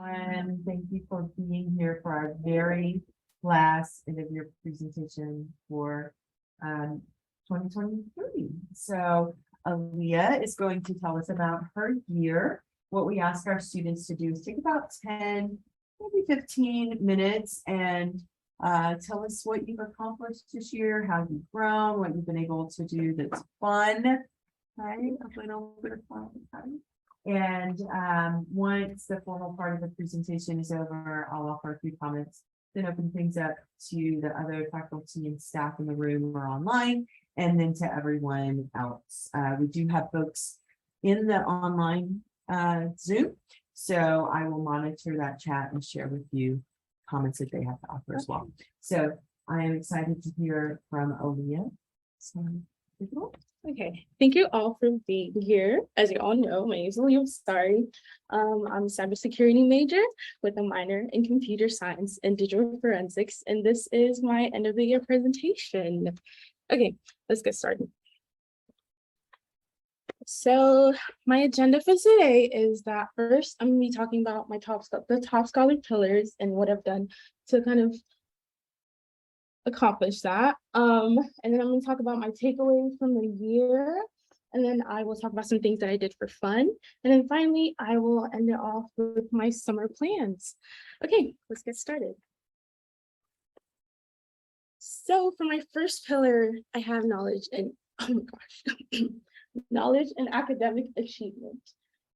everyone. Thank you for being here for our very last end of year presentation for 2023. So Aliyaah is going to tell us about her year. What we ask our students to do is take about 10, maybe 15 minutes and tell us what you've accomplished this year, how you've grown, what you've been able to do that's fun, right? A little bit of fun, right? And once the formal part of the presentation is over, I'll offer a few comments, then open things up to the other faculty and staff in the room or online, and then to everyone else. We do have folks in the online Zoom, so I will monitor that chat and share with you comments that they have to offer as well. So I am excited to hear from Aliyaah. So, okay, thank you all for being here. As you all know, my name is Aliyaah Busari. I'm a cybersecurity major with a minor in computer science and digital forensics, and this is my end of the year presentation. Okay, let's get started. So my agenda for today is that first, I'm going to be talking about my the top scholar pillars and what I've done to kind of accomplish that. And then I'm going to talk about my takeaways from the year. And then I will talk about some things that I did for fun. And then finally, I will end it off with my summer plans. Okay, let's get started. So for my first pillar, I have knowledge and, oh my gosh, knowledge and academic achievement.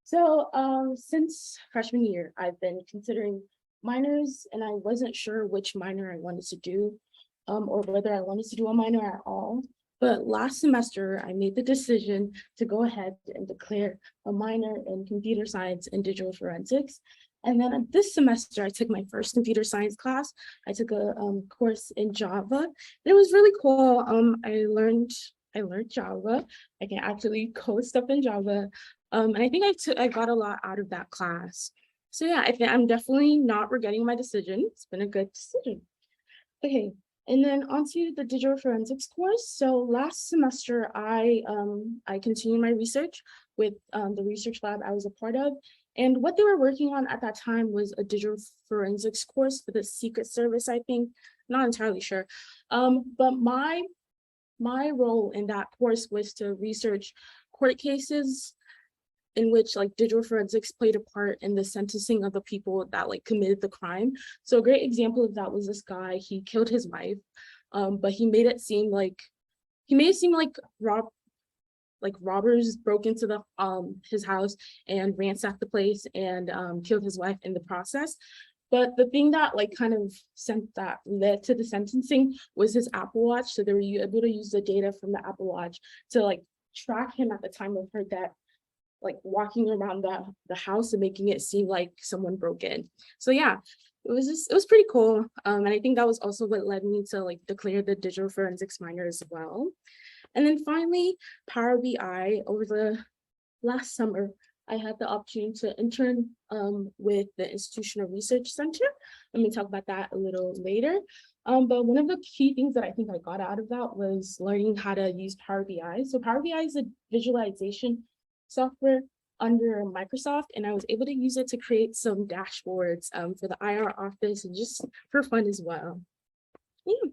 So since freshman year, I've been considering minors and I wasn't sure which minor I wanted to do or whether I wanted to do a minor at all. But last semester, I made the decision to go ahead and declare a minor in computer science and digital forensics. And then this semester, I took my first computer science class. I took a course in Java, and it was really cool. I learned Java. I can actually code stuff in Java. And I think I got a lot out of that class. So yeah, I think I'm definitely not regretting my decision. It's been a good decision. Okay, and then onto the digital forensics course. So last semester, I continued my research with the research lab I was a part of. And what they were working on at that time was a digital forensics course for the Secret Service, I think. Not entirely sure. But my role in that course was to research court cases in which like digital forensics played a part in the sentencing of the people that like committed the crime. So a great example of that was this guy. He killed his wife, but he made it seem like robbers broke into the his house and ransacked the place and killed his wife in the process. But the thing that like kind of led to the sentencing was his Apple Watch. So they were able to use the data from the Apple Watch to like track him at the time of her death, like walking around the house and making it seem like someone broke in. So yeah, it was pretty cool. And I think that was also what led me to like declare the digital forensics minor as well. And then finally, Power BI. Over the last summer, I had the opportunity to intern with the Institutional Research Center. Let me talk about that a little later. But one of the key things that I think I got out of that was learning how to use Power BI. So Power BI is a visualization software under Microsoft, and I was able to use it to create some dashboards for the IR office and just for fun as well. Yeah.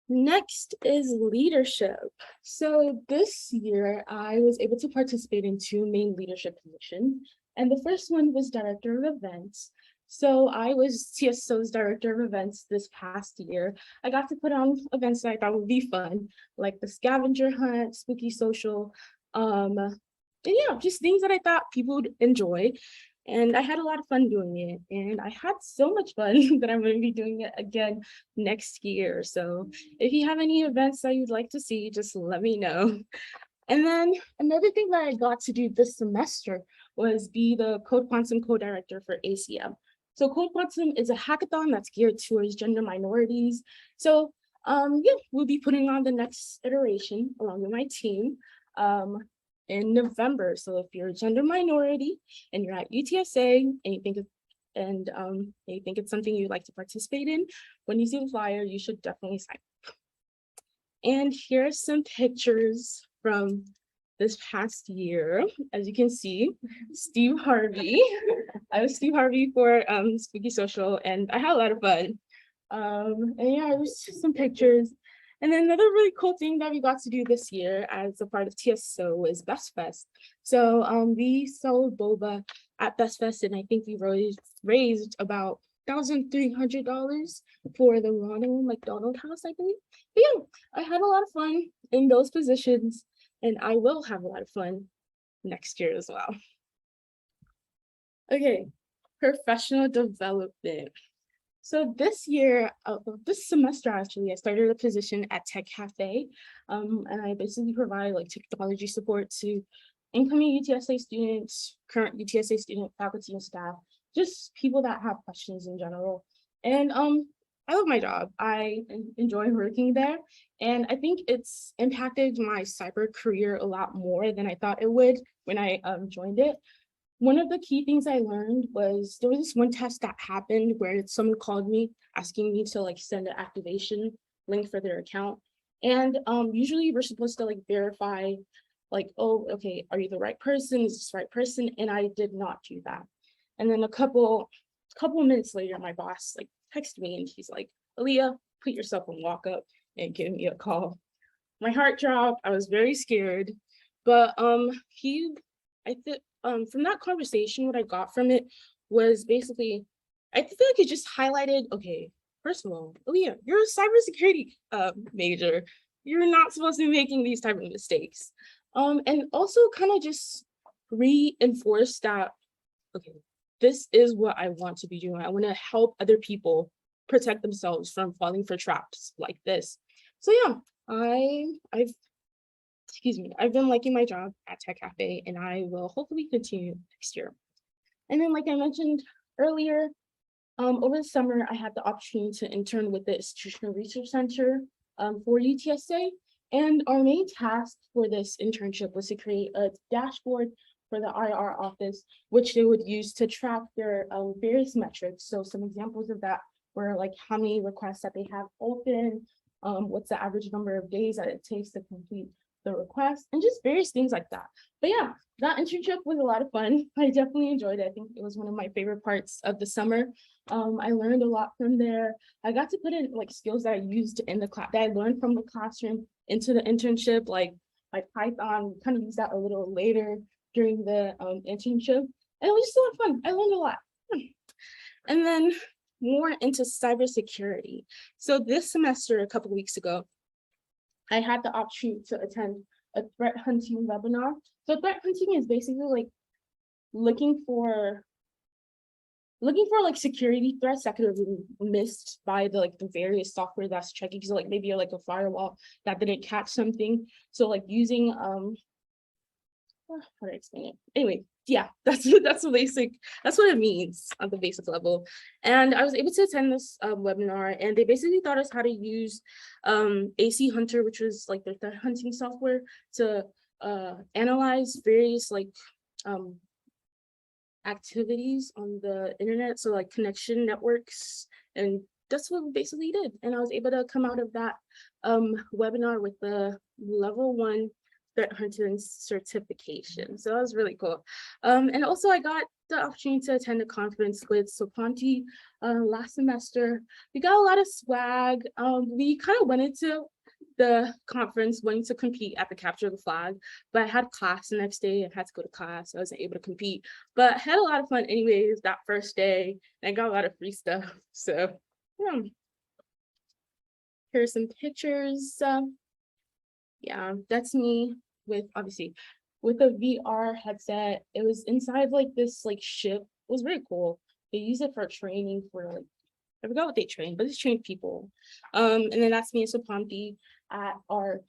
Next is leadership. So this year, I was able to participate in 2 main leadership positions. And the first one was director of events. So I was TSO's director of events this past year. I got to put on events that I thought would be fun, like the scavenger hunt, spooky social, and yeah, just things that I thought people would enjoy. And I had a lot of fun doing it. And I had so much fun that I'm going to be doing it again next year. So if you have any events that you'd like to see, just let me know. And then another thing that I got to do this semester was be the Code Quantum co-director for ACM. So Code Quantum is a hackathon that's geared towards gender minorities. So yeah, we'll be putting on the next iteration along with my team. In November. So if you're a gender minority and you're at UTSA and you think it's something you'd like to participate in, when you see the flyer, you should definitely sign up. And here are some pictures from this past year. As you can see, Steve Harvey I was Steve Harvey for Spooky Social, and I had a lot of fun. And yeah, it was just some pictures. And then another really cool thing that we got to do this year as a part of TSO was Best Fest. So we sold boba at Best Fest, and I think we raised about $1,300 for the Ronald McDonald House, I believe. But yeah, I had a lot of fun in those positions, and I will have a lot of fun next year as well. Okay, professional development. So this year, this semester actually, I started a position at Tech Cafe, and I basically provide like technology support to incoming UTSA students, current UTSA student faculty and staff, just people that have questions in general. And I love my job. I enjoy working there, and I think it's impacted my cyber career a lot more than I thought it would when I joined it. One of the key things I learned was there was this one test that happened where someone called me asking me to like send an activation link for their account. And usually we're supposed to like verify like, oh, okay, are you the right person? Is this the right person? And I did not do that. And then a couple of minutes later, my boss like texted me and she's like, Aliyaah, put yourself on walk up and give me a call. My heart dropped. I was very scared. But I think from that conversation, what I got from it was basically, I feel like it just highlighted, okay, first of all, Aliyaah, you're a cybersecurity major. You're not supposed to be making these type of mistakes. And also kind of just reinforce that, okay, this is what I want to be doing. I want to help other people protect themselves from falling for traps like this. So yeah, I've been liking my job at Tech Cafe, and I will hopefully continue next year. And then, like I mentioned earlier, over the summer, I had the opportunity to intern with the Institutional Research Center for UTSA. And our main task for this internship was to create a dashboard for the IR office, which they would use to track their various metrics. So some examples of that were like how many requests that they have open, what's the average number of days that it takes to complete the request, and just various things like that. But yeah, that internship was a lot of fun. I definitely enjoyed it. I think it was one of my favorite parts of the summer. I learned a lot from there. I got to put in like skills that I used in the class that I learned from the classroom into the internship, like Python. Kind of used that a little later during the internship, and it was just a lot of fun. I learned a lot. And then more into cybersecurity. So this semester, a couple of weeks ago, I had the option to attend a threat hunting webinar. So threat hunting is basically like looking for like security threats that could have been missed by the various software that's checking. So like maybe like a firewall that didn't catch something. So like using how do I explain it? Anyway, yeah, that's what it means on the basic level. And I was able to attend this webinar, and they basically taught us how to use AC Hunter, which was like their threat hunting software, to analyze various like activities on the internet, so like connection networks, and that's what we basically did. And I was able to come out of that webinar with the level 1 threat hunting certification. So that was really cool. And also I got the opportunity to attend a conference with Sopanti last semester. We got a lot of swag. We kind of went into the conference wanting to compete at the capture the flag, but I had class the next day and had to go to class. So I wasn't able to compete, but I had a lot of fun anyways that first day, and I got a lot of free stuff. So yeah. Here's some pictures. Yeah, that's me with obviously with a VR headset. It was inside like this like ship. It was very cool. They use it for training for like, I forgot what they train, but it's trained people. And then that's me and Sopanti at on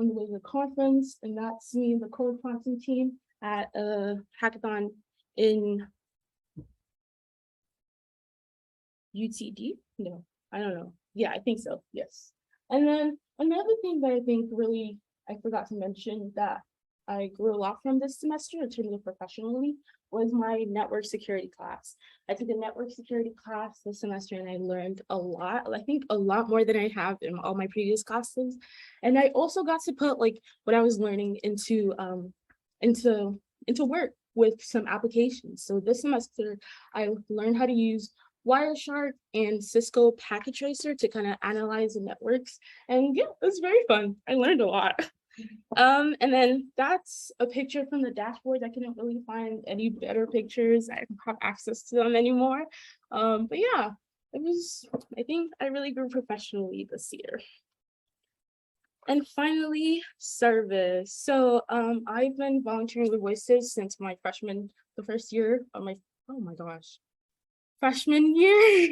the way to the conference, and that's me and the code quantum team at a hackathon in UTD. No, I don't know. Yeah, I think so. Yes. And then another thing that I think really I forgot to mention that I grew a lot from this semester in terms of professionally was my network security class. I took a network security class this semester, and I learned a lot. I think a lot more than I have in all my previous classes. And I also got to put like what I was learning into work with some applications. So this semester, I learned how to use Wireshark and Cisco Packet Tracer to kind of analyze the networks. And yeah, it was very fun. I learned a lot. And then that's a picture from the dashboard. I couldn't really find any better pictures. I don't have access to them anymore. But yeah, I think I really grew professionally this year. And finally, service. So I've been volunteering with Voices since the first year of oh my gosh, freshman year.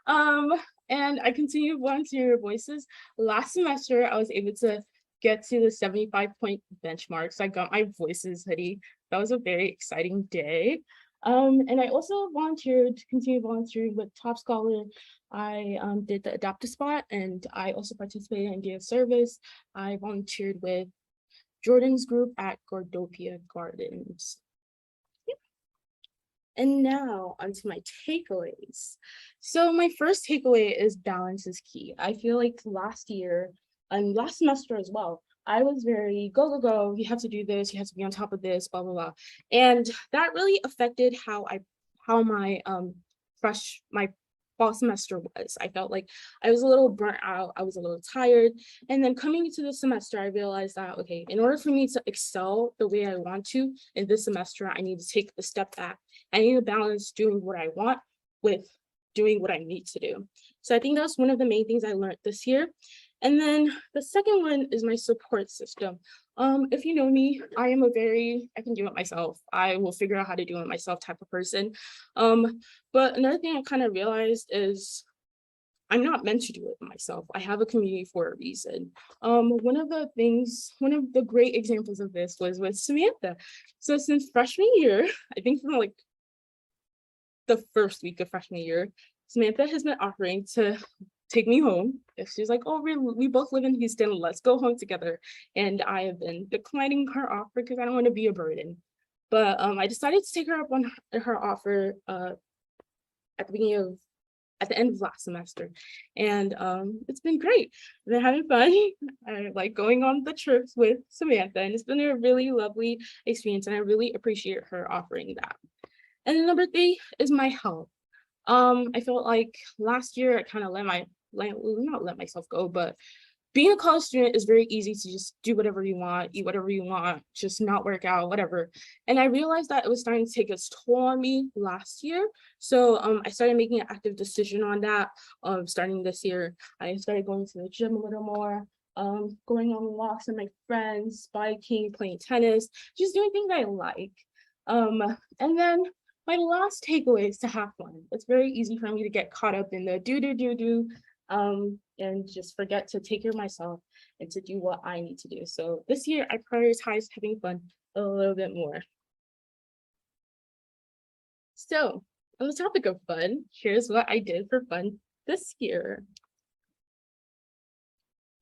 And I continue volunteer with Voices. Last semester, I was able to get to the 75-point benchmark. So I got my Voices hoodie. That was a very exciting day. And I also continue volunteering with Top Scholar. I did the Adopt a Spot, and I also participated in Day Service. I volunteered with Jordan's group at Gordopia Gardens. And now onto my takeaways. So my first takeaway is balance is key. I feel like last year and last semester as well, I was very go, you have to do this, you have to be on top of this, blah, blah, blah. And that really affected how my fall semester was. I felt like I was a little burnt out, I was a little tired. And then coming into the semester, I realized that, okay, in order for me to excel the way I want to in this semester, I need to take a step back. I need to balance doing what I want with doing what I need to do. So I think that's one of the main things I learned this year. And then the second one is my support system. If you know me, I can do it myself. I will figure out how to do it myself type of person. But another thing I kind of realized is I'm not meant to do it myself. I have a community for a reason. One of the great examples of this was with Samantha. So since freshman year, I think from like the first week of freshman year, Samantha has been offering to take me home. If she's like, oh, we both live in Houston, let's go home together. And I have been declining her offer because I don't want to be a burden. But I decided to take her up on her offer at the end of last semester. And it's been great. I've been having fun. I like going on the trips with Samantha, and it's been a really lovely experience, and I really appreciate her offering that. And then number 3 is my health. I felt like last year I kind of not let myself go, but being a college student is very easy to just do whatever you want, eat whatever you want, just not work out, whatever. And I realized that it was starting to take its toll on me last year. So I started making an active decision on that. Starting this year, I started going to the gym a little more, going on walks with my friends, biking, playing tennis, just doing things I like. And then my last takeaway is to have fun. It's very easy for me to get caught up in the do, and just forget to take care of myself and to do what I need to do. So this year I prioritized having fun a little bit more. So on the topic of fun, here's what I did for fun this year.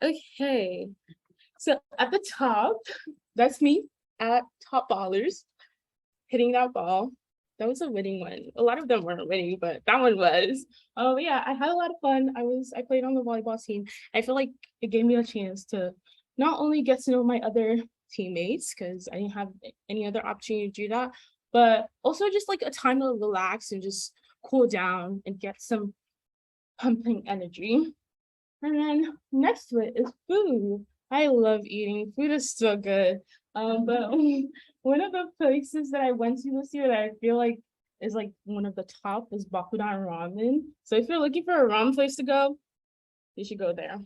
Okay, so at the top, that's me at Top Ballers, hitting that ball. That was a winning one. A lot of them weren't winning, but that one was. Oh yeah, I had a lot of fun. I played on the volleyball team. I feel like it gave me a chance to not only get to know my other teammates, because I didn't have any other opportunity to do that, but also just like a time to relax and just cool down and get some pumping energy. And then next to it is food. I love eating. Food is so good. But one of the places that I went to this year that I feel like is like one of the top is Bakudan Ramen. So if you're looking for a ramen place to go, you should go there.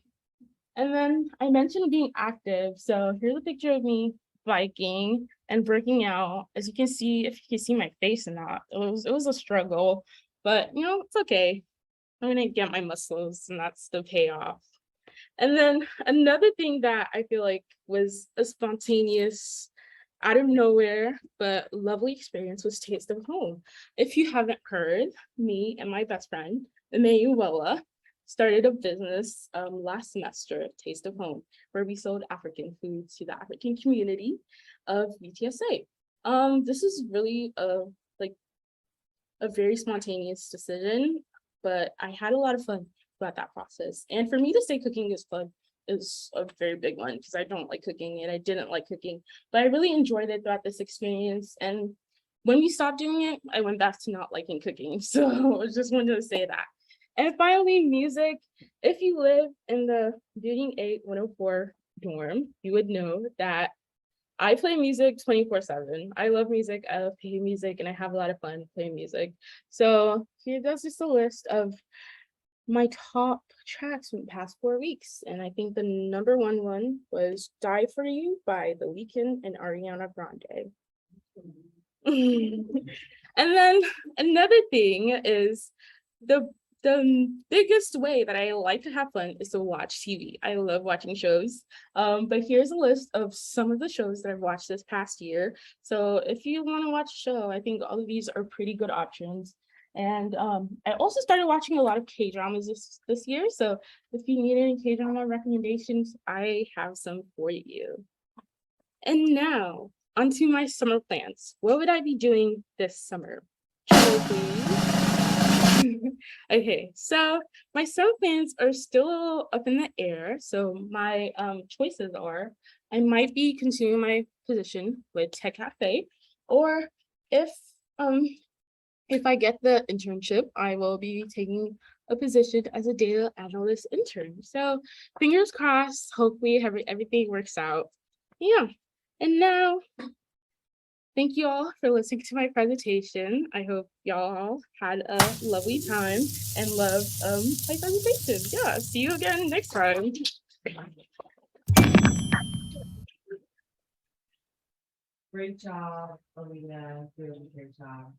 And then I mentioned being active. So here's a picture of me biking and working out. As you can see, if you can see my face or not, it was a struggle, but it's okay. I'm gonna get my muscles, and that's the payoff. And then another thing that I feel like was a spontaneous, out of nowhere, but lovely experience was Taste of Home. If you haven't heard, me and my best friend, Emanuela, started a business last semester, Taste of Home, where we sold African food to the African community of UTSA. This is really a very spontaneous decision, but I had a lot of fun about that process. And for me to say cooking is fun is a very big one, because I don't like cooking and I didn't like cooking, but I really enjoyed it throughout this experience. And when we stopped doing it, I went back to not liking cooking. So I just wanted to say that. And finally, music. If you live in the Building 8-104 dorm, you would know that I play music 24/7. I love music, I love playing music, and I have a lot of fun playing music. So that's just a list of my top tracks from the past 4 weeks. And I think the number one was Die For You by The Weeknd and Ariana Grande. And then another thing is the biggest way that I like to have fun is to watch TV. I love watching shows. But here's a list of some of the shows that I've watched this past year. So if you want to watch a show, I think all of these are pretty good options. And I also started watching a lot of K-dramas this year. So if you need any K-drama recommendations, I have some for you. And now, onto my summer plans. What would I be doing this summer? Okay, so my summer plans are still up in the air. So my choices are I might be continuing my position with Tech Cafe, or if I get the internship, I will be taking a position as a data analyst intern. So fingers crossed, hopefully everything works out. Yeah. And now, thank you all for listening to my presentation. I hope y'all had a lovely time and loved my presentation. Yeah, see you again next time. Great job, Aliyaah, really great job.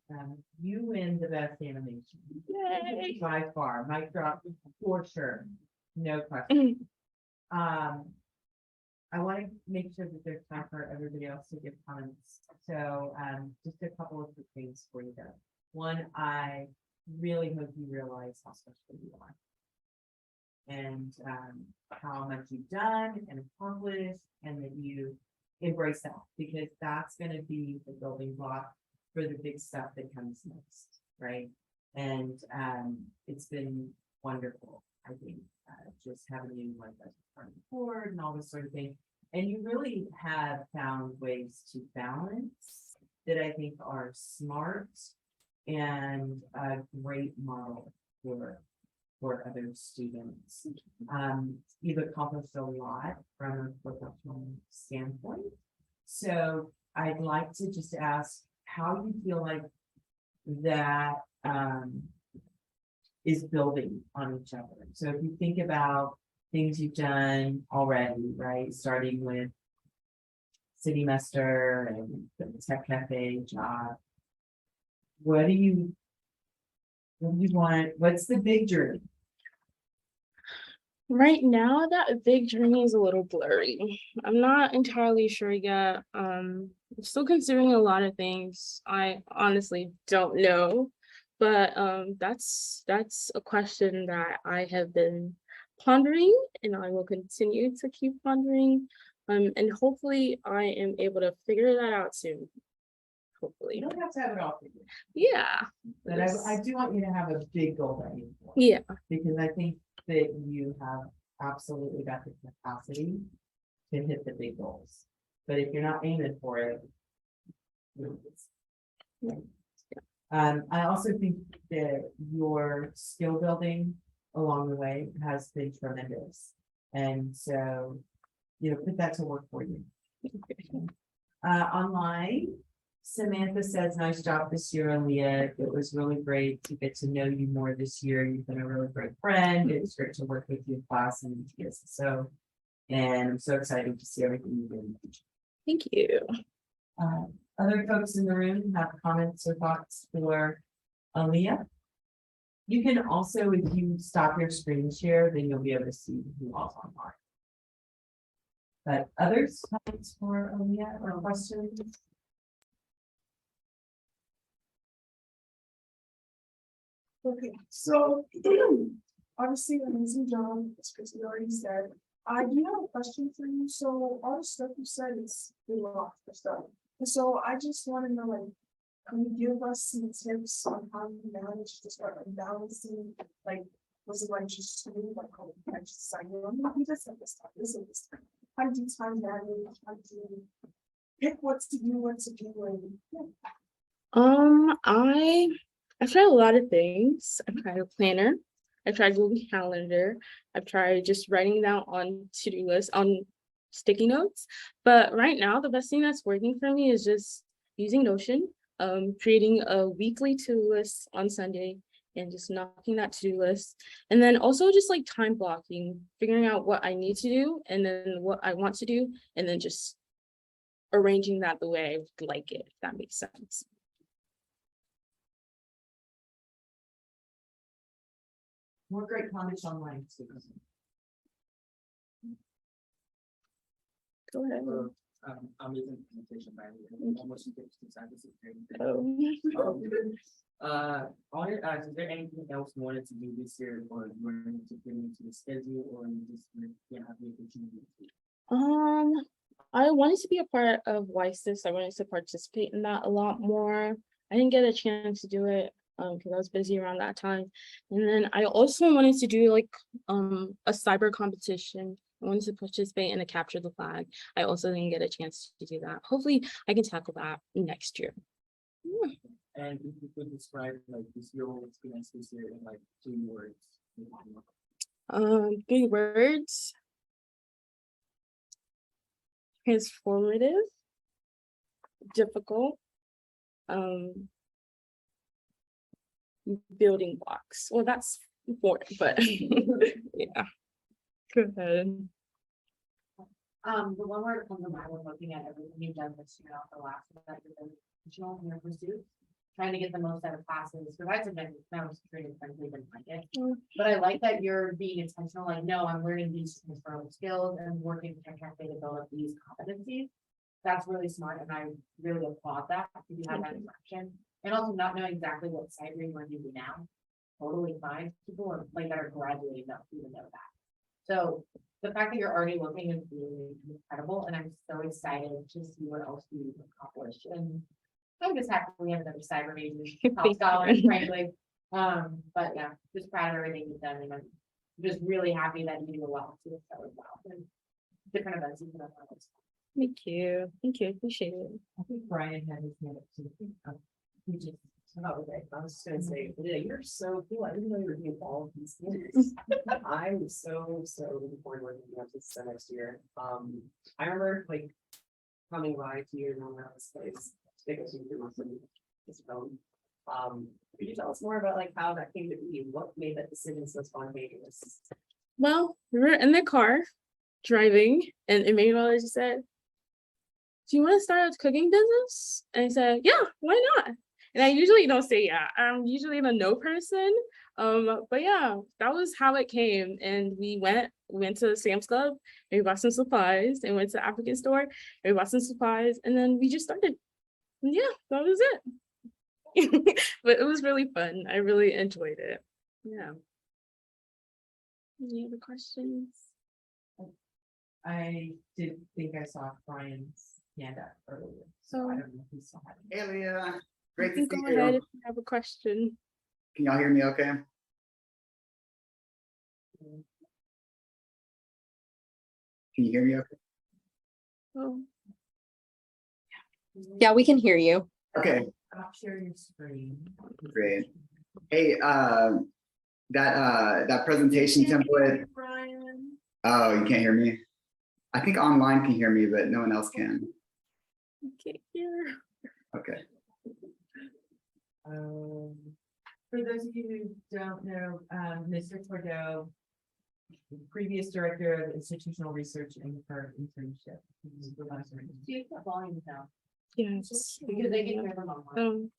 You win the best animation. Yay. By far, mic drop for sure, no question. I want to make sure that there's time for everybody else to give comments. So just a couple of quick things for you though. One, I really hope you realize how special you are. And how much you've done and accomplished, and that you embrace that, because that's going to be the building block for the big stuff that comes next, right? And it's been wonderful, I think, just having you like as part of the board and all this sort of thing. And you really have found ways to balance that I think are smart and a great model for other students. You've accomplished a lot from a professional standpoint. So I'd like to just ask how you feel like that is building on each other. So if you think about things you've done already, right? Starting with City Mester and the Tech Cafe job. What do you want? What's the big journey? Right now, that big journey is a little blurry. I'm not entirely sure yet. I'm still considering a lot of things. I honestly don't know, but that's a question that I have been pondering, and I will continue to keep pondering. And hopefully, I am able to figure that out soon. Hopefully, You don't have to have it all figured. yeah. But I do want you to have a big goal that you want. Yeah. Because I think that you have absolutely got the capacity to hit the big goals. But if you're not aiming for it, I also think that your skill building along the way has been tremendous. And so, put that to work for you. Online, Samantha says, nice job this year, Aliyaah. It was really great to get to know you more this year. You've been a really great friend. It's great to work with you in class and TSSO. And I'm so excited to see everything you do. Thank you. Other folks in the room have comments or thoughts for Aliyaah? You can also, if you stop your screen share, then you'll be able to see who all's online. But others, comments for Aliyaah or questions? Okay, so obviously amazing job, as Chrissy already said. I do have a question for you. So all the stuff you said is a lot of stuff. And so I just want to know, like, can you give us some tips on how you manage to start like balancing, like, was it like just like, oh, I just sign on, you just said this time, this and this time. How do you time manage? How do you pick what to do, and yeah. I've tried a lot of things. I've tried a planner. I've tried Google Calendar. I've tried just writing down on to-do lists on sticky notes. But right now, the best thing that's working for me is just using Notion, creating a weekly to-do list on Sunday and just knocking that to-do list. And then also just like time blocking, figuring out what I need to do and then what I want to do, and then just arranging that the way I would like it, if that makes sense. More great comments online. Students. Go ahead. Amazing presentation, by the way. Almost 50% is great. Oh. I wanted to ask, is there anything else you wanted to do this year, or you wanted to fit into the schedule, or you just have the opportunity? I wanted to be a part of YSIS. I wanted to participate in that a lot more. I didn't get a chance to do it because I was busy around that time. And then I also wanted to do like a cyber competition. I wanted to participate in a capture the flag. I also didn't get a chance to do that. Hopefully I can tackle that next year. And if you could describe like this your whole experience this year in like 3 words. 3 words. Transformative, difficult, building blocks. Well, that's 4, but yeah. Go ahead. The one word that comes to mind when looking at everything you've done this year, not the last one, that you've been intentional in your pursuit, trying to get the most out of classes, because I submitted, that was pretty frankly didn't like it. But I like that you're being intentional, like, no, I'm learning these transferable skills and working contractually to build up these competencies. That's really smart, and I really applaud that, if you have that direction. And also not knowing exactly what site you're going to do now, totally fine. People are like that are graduating don't even know that. So the fact that you're already looking is really incredible, and I'm so excited to see what else you've accomplished. And I'm just happy we have another cyber major, top scholar, frankly. But yeah, just proud of everything you've done, and I'm just really happy that you do a lot to excel as well. And different events you put on. Thank you. Thank you. Appreciate it. I think Brian had his hand up too. He just. Oh, okay, I was just gonna say, yeah, you're so cool. I didn't know you were doing all of these things. I'm so looking forward to working with you this next year. I remember like coming by to you around this place, take us through this film. Could you tell us more about like how that came to be? What made that decision so spontaneous? Well, we were in the car driving, and Emmanuel just said, "Do you want to start a cooking business?" And I said, "Yeah, why not?" And I usually don't say yeah. I'm usually a no person. But yeah, that was how it came. And we went to Sam's Club, and we bought some supplies, and went to the African store, and we bought some supplies, and then we just started. And yeah, that was it. But it was really fun. I really enjoyed it. Yeah. Any other questions? I did think I saw Brian's hand up earlier, so I don't know if he still had it. Aliyaah, You great can to see go you. ahead if you have a question. Can y'all hear me okay? Can you hear me okay? Oh, Yeah, we can hear you. Okay, I'll share your screen. great. Hey, that presentation template. Brian. Oh, you can't hear me? I think online can hear me, but no one else can. okay, here. Okay. For those of you who don't know, Mr. Cordeaux, previous director of institutional research and her internship. Do you have volume now? Yes. Because they get rid of online.